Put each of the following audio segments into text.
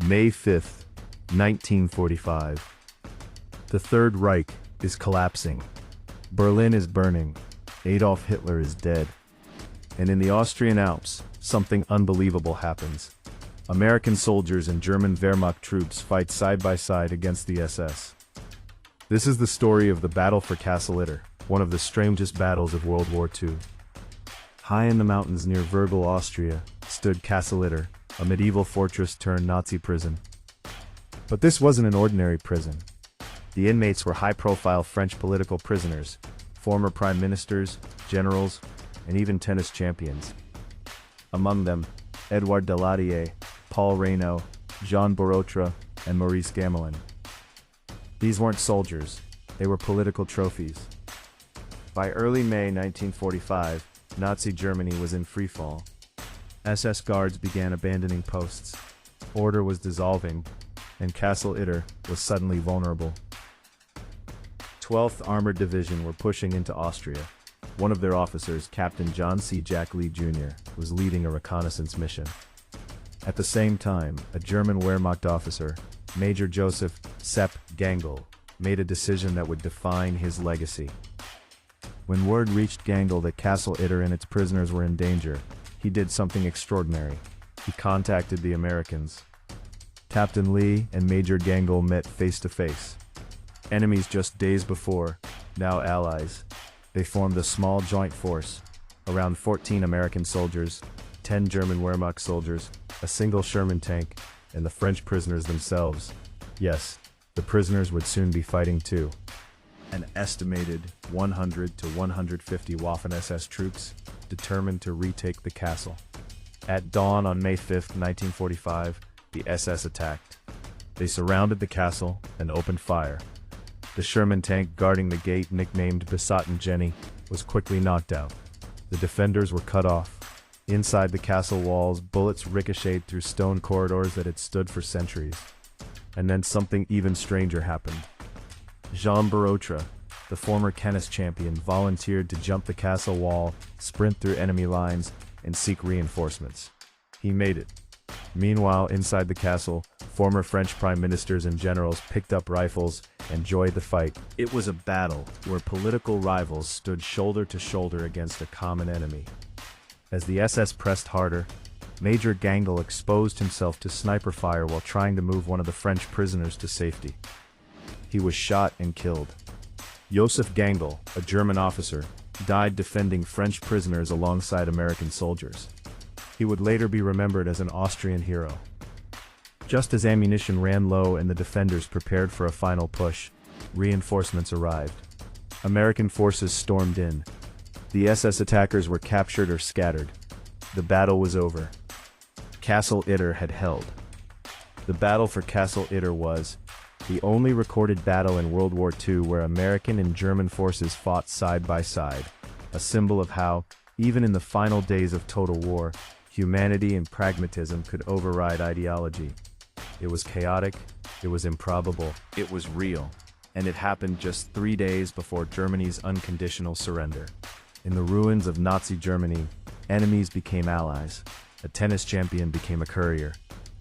May 5th, 1945. The Third Reich is collapsing. Berlin is burning. Adolf Hitler is dead. And in the Austrian Alps, something unbelievable happens. American soldiers and German Wehrmacht troops fight side by side against the SS. This is the story of the Battle for Castle Itter, one of the strangest battles of World War II. High in the mountains near Virgil, Austria, stood Castle Itter, a medieval fortress turned Nazi prison. But this wasn't an ordinary prison. The inmates were high-profile French political prisoners, former prime ministers, generals, and even tennis champions. Among them, Edouard Daladier, Paul Reynaud, Jean Barotra, and Maurice Gamelin. These weren't soldiers, they were political trophies. By early May 1945, Nazi Germany was in freefall. SS guards began abandoning posts. Order was dissolving, and Castle Itter was suddenly vulnerable. 12th Armored Division were pushing into Austria. One of their officers, Captain John C. Jack Lee Jr., was leading a reconnaissance mission. At the same time, a German Wehrmacht officer, Major Joseph Sepp Gangl, made a decision that would define his legacy. When word reached Gangl that Castle Itter and its prisoners were in danger, he did something extraordinary. He contacted the Americans. Captain Lee and Major Gangl met face to face. Enemies just days before, now allies. They formed a small joint force, around 14 American soldiers, 10 German Wehrmacht soldiers, a single Sherman tank, and the French prisoners themselves. Yes, the prisoners would soon be fighting too. An estimated 100 to 150 Waffen-SS troops determined to retake the castle. At dawn on May 5, 1945, the SS attacked. They surrounded the castle and opened fire. The Sherman tank guarding the gate, nicknamed Besotten Jenny, was quickly knocked out. The defenders were cut off. Inside the castle walls, bullets ricocheted through stone corridors that had stood for centuries. And then something even stranger happened. Jean Barotra, the former tennis champion, volunteered to jump the castle wall, sprint through enemy lines, and seek reinforcements. He made it. Meanwhile, inside the castle, former French prime ministers and generals picked up rifles and joined the fight. It was a battle where political rivals stood shoulder to shoulder against a common enemy. As the SS pressed harder, Major Gangl exposed himself to sniper fire while trying to move one of the French prisoners to safety. He was shot and killed. Joseph Gangl, a German officer, died defending French prisoners alongside American soldiers. He would later be remembered as an Austrian hero. Just as ammunition ran low and the defenders prepared for a final push, reinforcements arrived. American forces stormed in. The SS attackers were captured or scattered. The battle was over. Castle Itter had held. The Battle for Castle Itter was the only recorded battle in World War II where American and German forces fought side by side, a symbol of how, even in the final days of total war, humanity and pragmatism could override ideology. It was chaotic, it was improbable, it was real, and it happened just 3 days before Germany's unconditional surrender. In the ruins of Nazi Germany, enemies became allies. A tennis champion became a courier.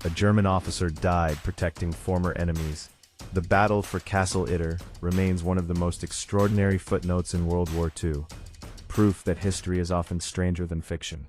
A German officer died protecting former enemies. The Battle for Castle Itter remains one of the most extraordinary footnotes in World War II, proof that history is often stranger than fiction.